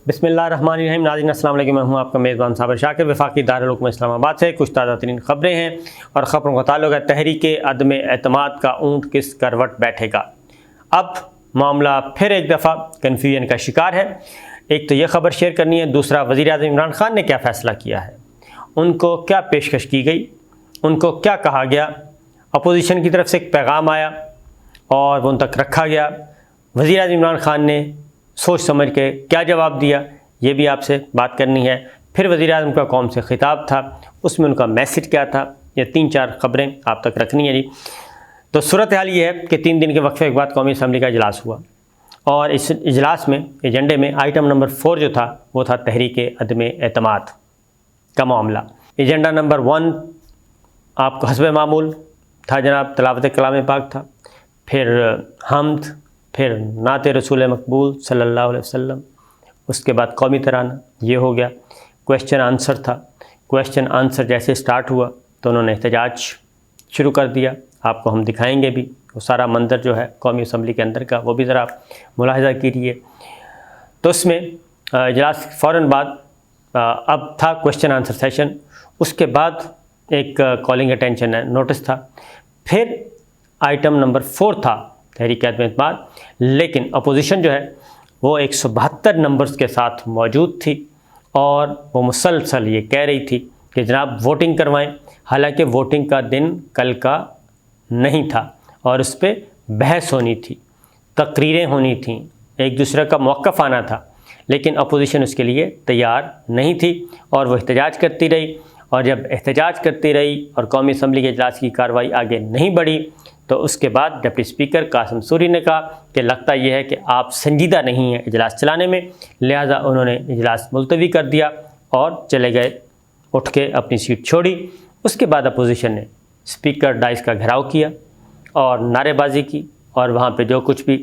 बिस्मिल्लाहिर्रहमानिर्रहीम। नाज़रीन अस्सलाम वालेकुम, मैं हूं आपका मेज़बान साबिर शाकिर वफाकी दारुल हुकूमत इस्लामाबाद से। कुछ ताज़ा तरीन ख़बरें हैं और ख़बरों का ताल्लुक़ है तहरीक अदम एतमाद का ऊँट किस करवट बैठेगा। अब मामला फिर एक दफ़ा कन्फ्यूजन का शिकार है। एक तो यह ख़बर शेयर करनी है, दूसरा वज़ीर-ए-आज़म इमरान खान ने क्या फ़ैसला किया है, उनको क्या पेशकश की गई, उनको क्या कहा गया, अपोजिशन की तरफ से एक पैगाम आया और वो उन तक रखा गया। वज़ीर-ए-आज़म इमरान खान ने सोच समझ के क्या जवाब दिया, ये भी आपसे बात करनी है। फिर वज़ीर-ए-आज़म का कौम से ख़िताब था, उसमें उनका मैसेज क्या था, ये 3-4 ख़बरें आप तक रखनी है जी। तो सूरत हाल ये है कि 3 दिन के वक्फे के बाद कौमी असम्बली का इजलास हुआ और इस इजलास में एजेंडे में आइटम नंबर 4 जो था वो था तहरीक अदम एतमाद का मामला। एजेंडा नंबर 1 आपको हस्ब मामूल था जनाब, तिलावत कलाम पाक था, फिर हम्द, फिर नात रसूल मकबूल सल्लल्लाहु अलैहि वसल्लम, उसके बाद कौमी तराना, ये हो गया। क्वेश्चन आंसर था। क्वेश्चन आंसर जैसे स्टार्ट हुआ तो उन्होंने एहतजाज शुरू कर दिया। आपको हम दिखाएंगे भी वो सारा मंजर जो है कौमी असम्बली के अंदर का, वो भी ज़रा मुलाहिज़ा कीजिए। तो उसमें इजलास फ़ौरन बाद अब था क्वेश्चन आंसर सेशन, उसके बाद एक कॉलिंग अटेंशन नोटिस था, फिर आइटम नंबर 4 था तहरीक अदम एतमाद। लेकिन अपोजिशन जो है वो 172 नंबर्स के साथ मौजूद थी और वो मुसलसल ये कह रही थी कि जनाब वोटिंग करवाएं। हालांकि वोटिंग का दिन कल का नहीं था और उस पर बहस होनी थी, तकरीरें होनी थीं, एक दूसरे का मौक़िफ़ आना था, लेकिन अपोजिशन उसके लिए तैयार नहीं थी और वो एहतजाज करती रही। और जब एहतजाज करती रही और कौमी असम्बली के इजलास की कार्रवाई आगे नहीं बढ़ी तो उसके बाद डिप्टी स्पीकर कासिम सूरी ने कहा कि लगता यह है कि आप संजीदा नहीं हैं इजलास चलाने में, लिहाजा उन्होंने इजलास मुलतवी कर दिया और चले गए, उठ के अपनी सीट छोड़ी। उसके बाद अपोजिशन ने स्पीकर डाइस का घेराव किया और नारेबाजी की और वहाँ पे जो कुछ भी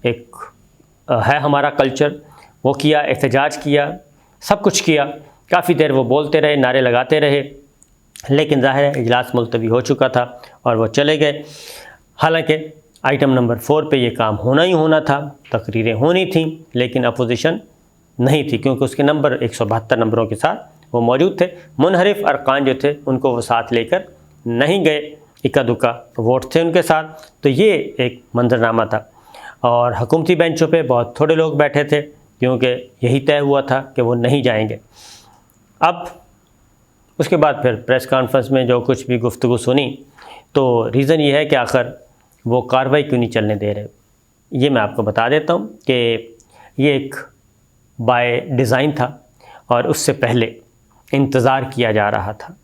है हमारा कल्चर वो किया, एहतजाज किया, सब कुछ किया। काफ़ी देर वो बोलते रहे, नारे लगाते रहे, लेकिन ज़ाहिर है इजलास मुलतवी हो चुका था और वो चले गए। हालांकि आइटम नंबर 4 पे ये काम होना ही होना था, तकरीरें होनी थी, लेकिन अपोजिशन नहीं थी क्योंकि उसके नंबर 172 नंबरों के साथ वो मौजूद थे। मुनहरिफ अरकान जो थे उनको वो साथ लेकर नहीं गए, इक्का दुक्का वोट थे उनके साथ। तो ये एक मंजरनामा था और हुकूमती बेंचों पे बहुत थोड़े लोग बैठे थे क्योंकि यही तय हुआ था कि वो नहीं जाएंगे। अब उसके बाद फिर प्रेस कॉन्फ्रेंस में जो कुछ भी गुफ्तगू सुनी तो रीज़न ये है कि आखिर वो कार्रवाई क्यों नहीं चलने दे रहे। ये मैं आपको बता देता हूँ कि ये एक बाय डिज़ाइन था और उससे पहले इंतज़ार किया जा रहा था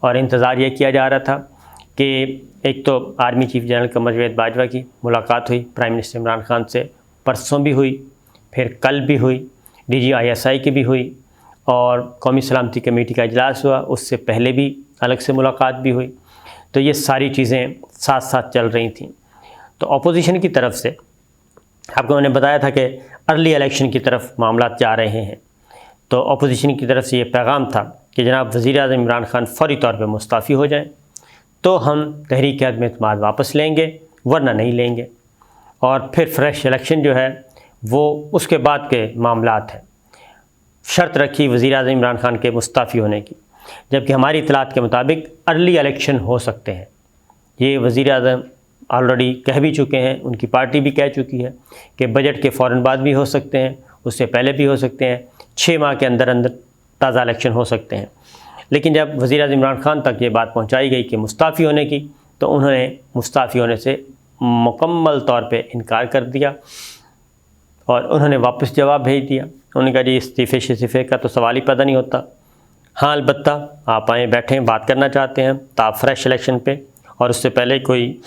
और इंतज़ार ये किया जा रहा था कि एक तो army chief general Qamar Javed Bajwa की मुलाकात हुई प्राइम मिनिस्टर इमरान खान से, परसों भी हुई, फिर कल भी हुई, DGISI की भी हुई और कौमी सलामती कमेटी का इजलास हुआ, उससे पहले भी अलग से मुलाकात भी हुई। तो ये सारी चीज़ें साथ साथ चल रही थीं। तो अपोजिशन की तरफ से आपको मैंने बताया था कि अर्ली इलेक्शन की तरफ मामला जा रहे हैं, तो अपोजिशन की तरफ से ये पैगाम था कि जनाब वज़ीर-ए-आज़म इमरान खान फ़ौरी तौर पर मुस्तफ़ी हो जाएं तो हम तहरीक अदम एतमाद वापस लेंगे, वरना नहीं लेंगे। और फिर फ्रेश इलेक्शन जो है वो उसके बाद के मामलात हैं। शर्त रखी वज़ीर-ए-आज़म इमरान खान के मुस्तफ़ी होने की, जबकि हमारी इतलात के मुताबिक अर्ली इलेक्शन हो सकते हैं। ये वज़ीर-ए-आज़म ऑलरेडी कह भी चुके हैं, उनकी पार्टी भी कह चुकी है कि बजट के फ़ौरन बाद भी हो सकते हैं, उससे पहले भी हो सकते हैं, 6 माह के अंदर अंदर ताज़ा इलेक्शन हो सकते हैं। लेकिन जब वज़ीर-ए-आज़म इमरान खान तक ये बात पहुँचाई गई कि मुस्तफ़ी होने की, तो उन्होंने मुस्तफ़ी होने से मुकम्मल तौर पर इनकार कर दिया और उन्होंने वापस जवाब भेज दिया। उन्होंने कहा जी इस्तीफ़े शिस्तीफ़े का तो सवाल ही पैदा नहीं होता। हाँ अलबत्ता आप आएँ, बैठें, बात करना चाहते हैं तो आप फ्रेश इलेक्शन पे और उससे पहले कोई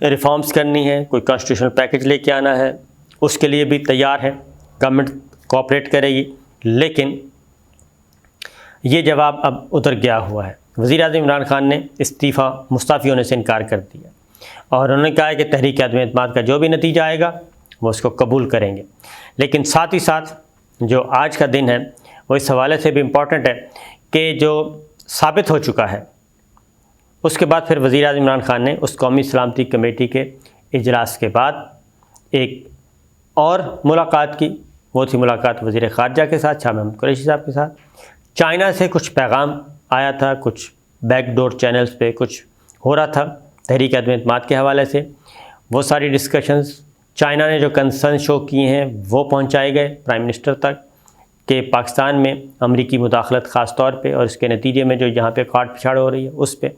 रिफॉर्म्स करनी है, कोई कॉन्स्टिट्यूशनल पैकेज लेके आना है, उसके लिए भी तैयार है, गवर्नमेंट कोऑपरेट करेगी। लेकिन ये जवाब अब उतर गया हुआ है। वज़ीर-ए-आज़म इमरान खान ने मुस्तफ़ी होने से इनकार कर दिया और उन्होंने कहा है कि तहरीक अदम एतमाद का जो भी नतीजा आएगा वो उसको कबूल करेंगे। लेकिन साथ ही साथ जो आज का दिन है वो इस हवाले से भी इम्पॉर्टेंट है कि जो साबित हो चुका है, उसके बाद फिर वज़ीर-ए-आज़म इमरान खान ने उस कौमी सलामती कमेटी के इजलास के बाद एक और मुलाकात की वो थी मुलाकात वज़ीर ख़ारजा के साथ, शाह महमूद कुरैशी साहब के साथ। चाइना से कुछ पैगाम आया था, कुछ बैकडोर चैनल्स पे कुछ हो रहा था तहरीक अदम एतमाद के हवाले से। वो सारी डिस्कशंस, चाइना ने जो कंसर्न शो किए हैं वो पहुंचाए गए प्राइम मिनिस्टर तक कि पाकिस्तान में अमरीकी मुदाखलत ख़ास तौर पे, और इसके नतीजे में जो यहाँ पे काट पिछाड़ हो रही है उस पर।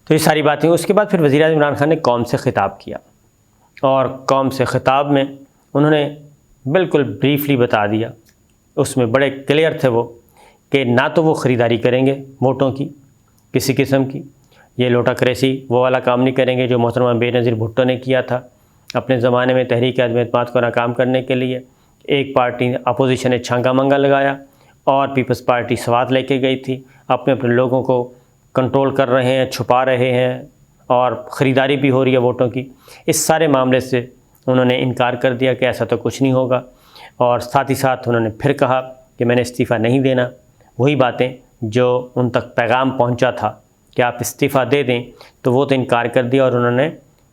तो ये सारी बातें। उसके बाद फिर वज़ीर आज़म इमरान खान ने कौम से ख़िताब किया, और कौम से ख़िताब में उन्होंने बिल्कुल ब्रीफली बता दिया, उसमें बड़े क्लियर थे वो, कि ना तो वो ख़रीदारी करेंगे वोटों की किसी किस्म की, ये लोटाक्रेसी वो वाला काम नहीं करेंगे जो मोहतरमा बेनज़ीर भुट्टो ने किया था अपने ज़माने में तहरीक अदम एतमाद को नाकाम करने के लिए। एक पार्टी अपोजिशन ने छांगा मंगा लगाया और पीपल्स पार्टी सवात लेके गई थी, अपने अपने लोगों को कंट्रोल कर रहे हैं, छुपा रहे हैं, और ख़रीदारी भी हो रही है वोटों की। इस सारे मामले से उन्होंने इनकार कर दिया कि ऐसा तो कुछ नहीं होगा, और साथ ही साथ उन्होंने फिर कहा कि मैंने इस्तीफ़ा नहीं देना। वही बातें जो उन तक पैगाम पहुंचा था कि आप इस्तीफ़ा दे दें, तो वो तो इनकार कर दिया, और उन्होंने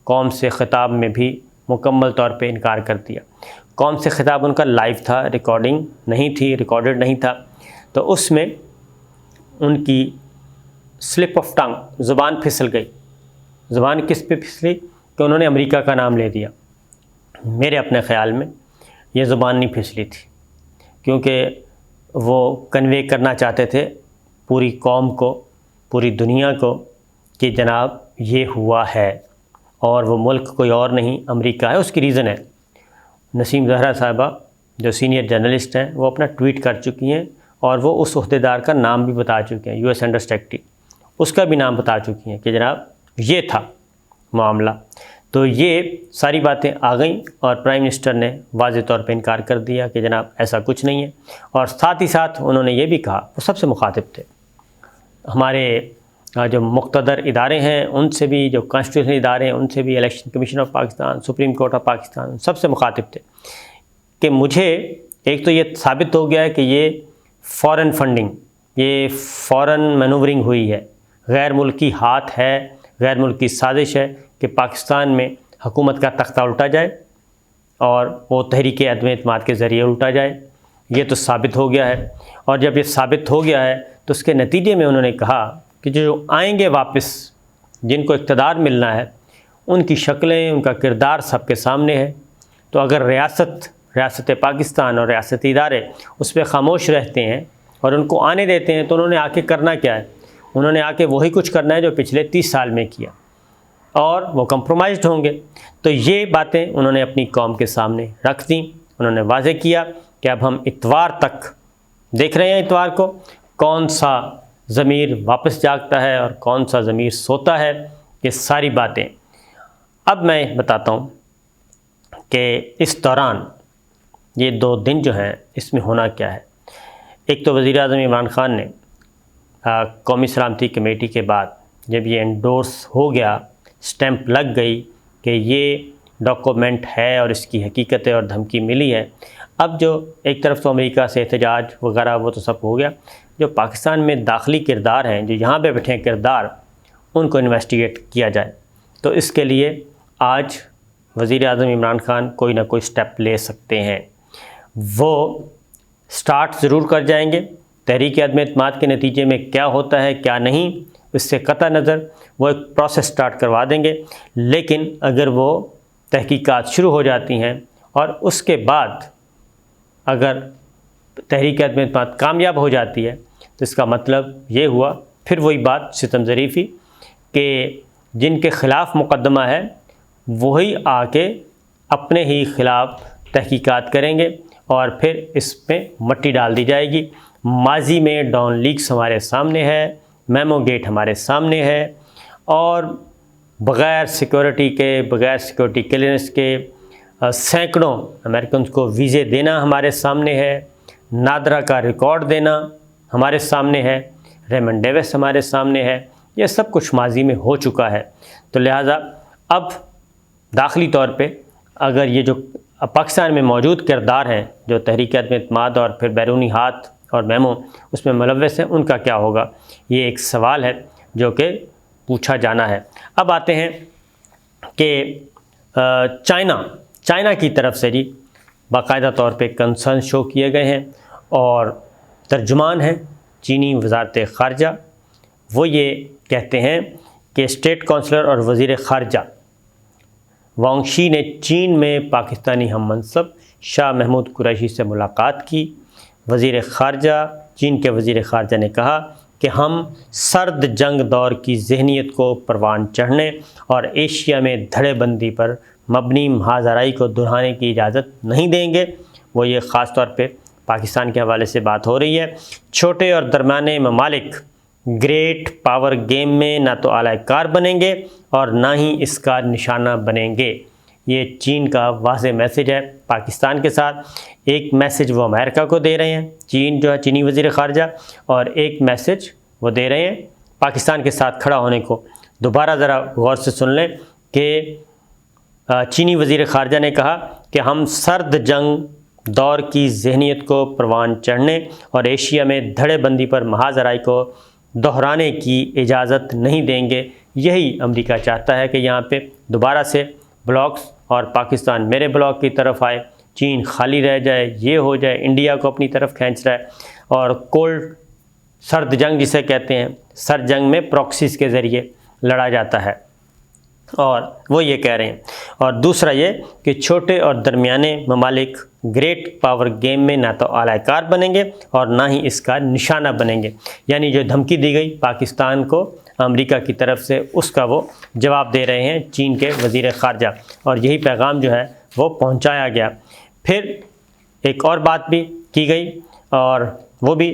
कौम से ख़िताब में भी मुकम्मल तौर पे इनकार कर दिया। कौम से ख़िताब उनका लाइव था, रिकॉर्डिंग नहीं थी, रिकॉर्डेड नहीं था। तो उसमें उनकी स्लिप ऑफ टंग, ज़ुबान फिसल गई। ज़ुबान किस पे फिसली कि उन्होंने अमेरिका का नाम ले दिया। मेरे अपने ख़्याल में ये ज़ुबान नहीं फिसली थी, क्योंकि वो कन्वे करना चाहते थे पूरी कौम को, पूरी दुनिया को, कि जनाब ये हुआ है और वो मुल्क कोई और नहीं अमेरिका है। उसकी रीज़न है, नसीम ज़हरा साहिबा जो सीनियर जर्नलिस्ट हैं वो अपना ट्वीट कर चुकी हैं, और वो उस ओहदेदार का नाम भी बता चुके हैं, यूएस अंडर सेक्रेटरी, उसका भी नाम बता चुकी हैं कि जनाब ये था मामला। तो ये सारी बातें आ गई, और प्राइम मिनिस्टर ने वाज़ेह तौर पे इनकार कर दिया कि जनाब ऐसा कुछ नहीं है। और साथ ही साथ उन्होंने ये भी कहा, वो सबसे मुखातिब थे, हमारे जो मुक़्तदर इदारे हैं उनसे भी, जो कॉन्स्टिट्यूशनल इदारे हैं उनसे भी, election commission of Pakistan, supreme court of Pakistan, सबसे मुखातिब थे कि मुझे एक तो ये साबित हो गया है कि ये फ़ॉरेन फंडिंग, ये फ़ॉरेन मैनूवरिंग हुई है, गैर मुल्की हाथ है, गैर मुल्की साजिश है कि पाकिस्तान में हुकूमत का तख्ता उल्टा जाए और वो तहरीक अदम एतमाद के ज़रिए उल्टा जाए। ये तो साबित हो गया है, और जब ये साबित हो गया है तो उसके नतीजे में उन्होंने कहा कि जो आएंगे वापस, जिनको इक़्तिदार मिलना है, उनकी शक्लें, उनका किरदार सबके सामने है। तो अगर रियासत पाकिस्तान और रियासती इदारे उस पर ख़ामोश रहते हैं और उनको आने देते हैं, तो उन्होंने आके करना क्या है? उन्होंने आके वही कुछ करना है जो पिछले 30 साल में किया, और वो कंप्रोमाइज़्ड होंगे। तो ये बातें उन्होंने अपनी कौम के सामने रख दी। उन्होंने वाज़ेह किया कि अब हम इतवार तक देख रहे हैं, इतवार को कौन सा ज़मीर वापस जागता है और कौन सा ज़मीर सोता है, ये सारी बातें। अब मैं बताता हूँ कि इस दौरान ये 2 दिन जो हैं इसमें होना क्या है। एक तो वज़ीर आज़म इमरान खान ने कौमी सलामती कमेटी के बाद जब ये एंडोर्स हो गया, स्टैंप लग गई कि ये डॉक्यूमेंट है और इसकी हकीकत है और धमकी मिली है, अब जो एक तरफ तो अमेरिका से एहतजाज वगैरह वो तो सब हो गया, जो पाकिस्तान में दाखिली किरदार हैं, जो यहाँ पे बैठे हैं किरदार, उनको इन्वेस्टिगेट किया जाए। तो इसके लिए आज वज़ीर आज़म इमरान खान कोई ना कोई स्टेप ले सकते हैं। वो स्टार्ट ज़रूर कर जाएंगे, तहरीक अदम एतमाद के नतीजे में क्या होता है क्या नहीं, इससे कतई नज़र वो एक प्रोसेस स्टार्ट करवा देंगे। लेकिन अगर वो तहकीकात शुरू हो जाती हैं और उसके बाद अगर तहरीक अदम एतमाद कामयाब हो जाती है, तो इसका मतलब ये हुआ फिर वही बात सितम ज़रीफ़ी कि जिनके ख़िलाफ़ मुकदमा है वही आके अपने ही ख़िलाफ़ तहकीकात करेंगे और फिर इस पर मट्टी डाल दी जाएगी। माजी में डॉन लीक्स हमारे सामने है, मेमो गेट हमारे सामने है, और बग़ैर सिक्योरिटी के, बग़ैर सिक्योरिटी क्लियरेंस के सैकड़ों अमेरिकन को वीज़े देना हमारे सामने है, नादरा का रिकॉर्ड देना हमारे सामने है, रेमंड डेविस हमारे सामने है। ये सब कुछ माजी में हो चुका है। तो लिहाजा अब दाखिली तौर पे अगर ये जो पाकिस्तान में मौजूद किरदार हैं जो तहरीक अदम एतमाद और फिर बैरूनी हाथ और मेमो उसमें मुलव्वस हैं, उनका क्या होगा, ये एक सवाल है जो कि पूछा जाना है। अब आते हैं कि चाइना की तरफ से जी बाकायदा तौर पे कंसर्न शो किए गए हैं और तर्जुमान हैं चीनी वजारत ख़ारजा, वो ये कहते हैं कि स्टेट काउंसलर और वज़ीर ख़ारजा वांग शी ने चीन में पाकिस्तानी हम मनसब शाह महमूद कुरैशी से मुलाकात की। वज़ीर ख़ारजा चीन के वज़ीर ख़ारजा ने कहा कि हम सर्द जंग दौर की जहनीत को परवान चढ़ने और एशिया में धड़ेबंदी पर मबनी महाजराई को दोहराने की इजाज़त नहीं देंगे। वो ये ख़ास तौर पे पाकिस्तान के हवाले से बात हो रही है। छोटे और दरमियाने ममालिक ग्रेट पावर गेम में ना तो आलाकार बनेंगे और ना ही इसका निशाना बनेंगे। ये चीन का वाज़ेह मैसेज है पाकिस्तान के साथ। एक मैसेज वो अमेरिका को दे रहे हैं, चीन जो है चीनी वज़ीर ख़ारजा, और एक मैसेज वो दे रहे हैं पाकिस्तान के साथ खड़ा होने को। दोबारा ज़रा गौर से सुन लें कि चीनी वज़ीर ख़ारजा ने कहा कि हम सर्द जंग दौर की जहनीत को परवान चढ़ने और एशिया में धड़ेबंदी पर महाजराई को दोहराने की इजाज़त नहीं देंगे। यही अमेरिका चाहता है कि यहाँ पे दोबारा से ब्लॉक्स और पाकिस्तान मेरे ब्लॉक की तरफ आए, चीन खाली रह जाए, ये हो जाए, इंडिया को अपनी तरफ खींच रहा है। और कोल्ड सर्द जंग जिसे कहते हैं, सर्द जंग में प्रॉक्सीज के ज़रिए लड़ा जाता है और वो ये कह रहे हैं। और दूसरा ये कि छोटे और दरमियाने ममालिक ग्रेट पावर गेम में ना तो आलाकार बनेंगे और ना ही इसका निशाना बनेंगे। यानी जो धमकी दी गई पाकिस्तान को अमेरिका की तरफ से, उसका वो जवाब दे रहे हैं चीन के वज़ीर ख़ारजा, और यही पैगाम जो है वो पहुंचाया गया। फिर एक और बात भी की गई और वो भी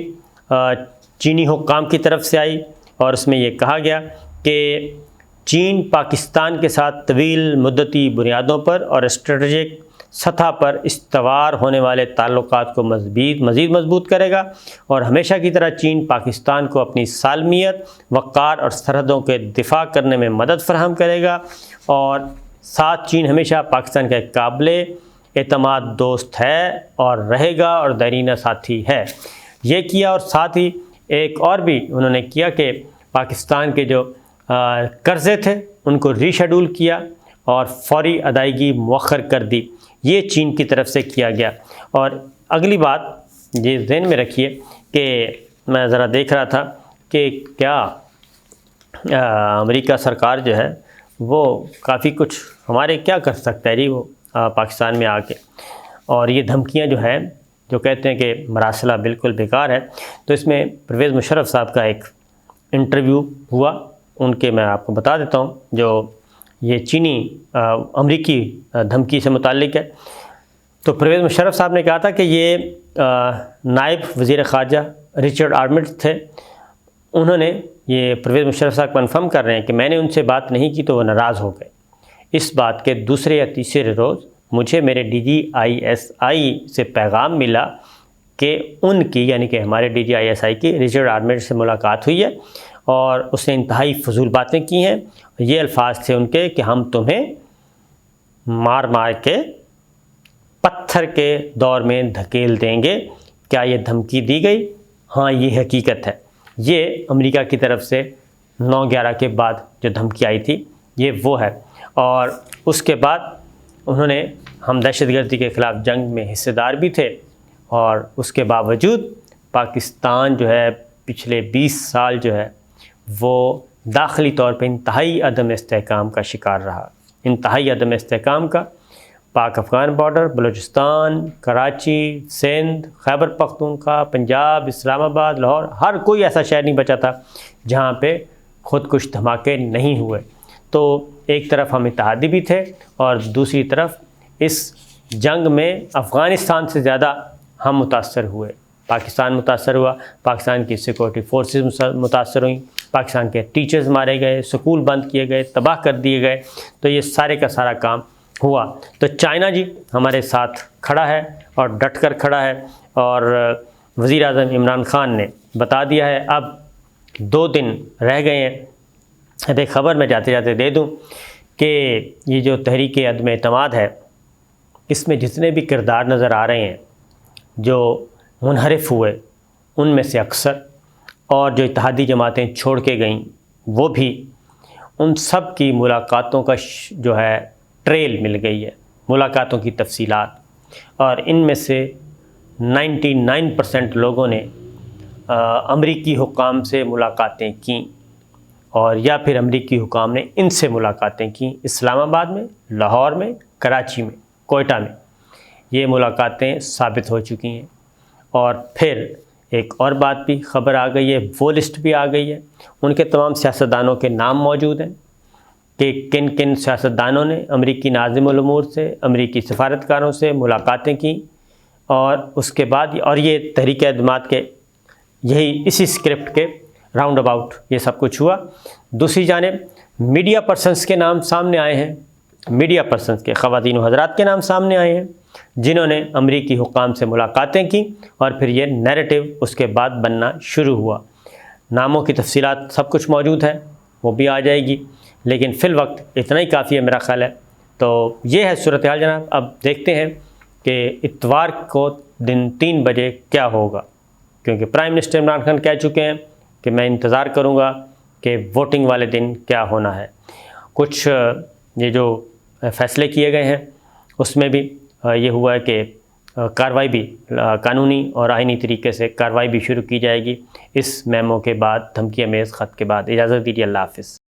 चीनी हुक्काम की तरफ से आई और उसमें ये कहा गया कि चीन पाकिस्तान के साथ तवील मुद्दती बुनियादों पर और स्ट्रेटजिक सतह पर इस्तवार होने वाले ताल्लुकात को मज़ीद मजबूत करेगा और हमेशा की तरह चीन पाकिस्तान को अपनी सालमियत, वक़ार और सरहदों के दिफा करने में मदद फराहम करेगा। और साथ चीन हमेशा पाकिस्तान का एक काबिले एतमाद दोस्त है और रहेगा और दरीना साथी है। ये किया और साथ ही एक और भी उन्होंने किया कि पाकिस्तान के जो कर्ज़े थे उनको रीशेड्यूल किया और फौरी अदायगी मौखर कर दी। ये चीन की तरफ से किया गया। और अगली बात ये ज़हन में रखिए कि मैं ज़रा देख रहा था कि क्या अमेरिका सरकार जो है वो काफ़ी कुछ हमारे क्या कर सकता है जी वो पाकिस्तान में आके, और ये धमकियां जो हैं जो कहते हैं कि मरासला बिल्कुल बेकार है। तो इसमें परवेज़ मुशर्रफ साहब का एक इंटरव्यू हुआ, उनके मैं आपको बता देता हूँ, जो ये चीनी अमरीकी धमकी से मुताल्लिक है। तो परवेज़ मुशर्रफ साहब ने कहा था कि ये नायब वज़ीर ख़ारजा रिचर्ड आर्मिट थे, उन्होंने ये परवेज़ मुशर्रफ साहब कन्फर्म कर रहे हैं कि मैंने उनसे बात नहीं की तो वो नाराज़ हो गए। इस बात के दूसरे या तीसरे रोज़ मुझे मेरे DGISI से पैगाम मिला कि उनकी यानी कि हमारे DGISI की रिचर्ड आर्मिट से मुलाकात हुई है और उसने इंतहाई फजूल बातें की हैं। ये अल्फाज थे उनके कि हम तुम्हें मार मार के पत्थर के दौर में धकेल देंगे। क्या ये धमकी दी गई? हाँ, ये हकीकत है। ये अमेरिका की तरफ से 9/11 के बाद जो धमकी आई थी ये वो है। और उसके बाद उन्होंने हम दहशतगर्दी के ख़िलाफ़ जंग में हिस्सेदार भी थे और उसके बावजूद पाकिस्तान जो है पिछले 20 साल जो है वो दाखिली तौर पे इंतहाई अदम इस्तेहकाम का शिकार रहा। इंतहाई अदम इस्तेहकाम का पाक अफ़गान बॉर्डर, बलूचिस्तान, कराची, सिंध, खैबर पख्तूनख्वा, पंजाब, इस्लामाबाद, लाहौर, हर कोई ऐसा शहर नहीं बचा था जहाँ पे खुदकुश धमाके नहीं हुए। तो एक तरफ हम इत्तेहादी भी थे और दूसरी तरफ इस जंग में अफ़गानिस्तान से ज़्यादा हम मुतासर हुए। पाकिस्तान मुतासर हुआ, पाकिस्तान की सिक्योरिटी फोर्सेस मुतासर हुई, पाकिस्तान के टीचर्स मारे गए, स्कूल बंद किए गए, तबाह कर दिए गए। तो ये सारे का सारा काम हुआ। तो चाइना जी हमारे साथ खड़ा है और डट कर खड़ा है और वज़ीर आज़म इमरान ख़ान ने बता दिया है। अब 2 दिन रह गए हैं। अब एक ख़बर मैं जाते जाते दे दूं कि ये जो तहरीक अदम एतमाद है, इसमें जितने भी किरदार नज़र आ रहे हैं जो मुनहरिफ हुए, उनमें से अक्सर और जो इत्तेहादी जमातें छोड़ के गईं वो भी, उन सब की मुलाकातों का जो है ट्रेल मिल गई है, मुलाकातों की तफसीलात। और इनमें से 99% लोगों ने अमरीकी हुकाम से मुलाकातें की, और या फिर अमरीकी हुकाम ने इनसे मुलाकातें की। इस्लामाबाद में, लाहौर में, कराची में, कोयटा में ये मुलाकातें साबित हो चुकी हैं। और फिर एक और बात भी ख़बर आ गई है, वो लिस्ट भी आ गई है, उनके तमाम सियासतदानों के नाम मौजूद हैं कि किन किन सियासतदानों ने अमरीकी नाज़िमुल उमूर से, अमरीकी सफारतकारों से मुलाकातें की। और उसके बाद और ये तहरीक-ए-एतमाद के यही इसी स्क्रिप्ट के राउंड अबाउट ये सब कुछ हुआ। दूसरी जानिब मीडिया पर्सन्स के नाम सामने आए हैं, मीडिया पर्सन्स के ख़वातीन व हज़रात के नाम सामने आए हैं जिन्होंने अमरीकी हुकाम से मुलाकातें की, और फिर ये नैरेटिव उसके बाद बनना शुरू हुआ। नामों की तफसीलात सब कुछ मौजूद है, वो भी आ जाएगी, लेकिन फ़िल वक्त इतना ही काफ़ी है मेरा ख़्याल है। तो ये है सूरत हाल जनाब। अब देखते हैं कि इतवार को दिन 3 बजे क्या होगा, क्योंकि प्राइम मिनिस्टर इमरान खान कह चुके हैं कि मैं इंतज़ार करूँगा कि वोटिंग वाले दिन क्या होना है। कुछ ये जो फ़ैसले किए गए हैं उसमें भी ये हुआ है कि कार्रवाई भी कानूनी और आइनी तरीके से कार्रवाई भी शुरू की जाएगी इस मेमो के बाद, धमकी अमेज़ ख़त के बाद। इजाज़त दीजिए, अल्लाह हाफ़िज़।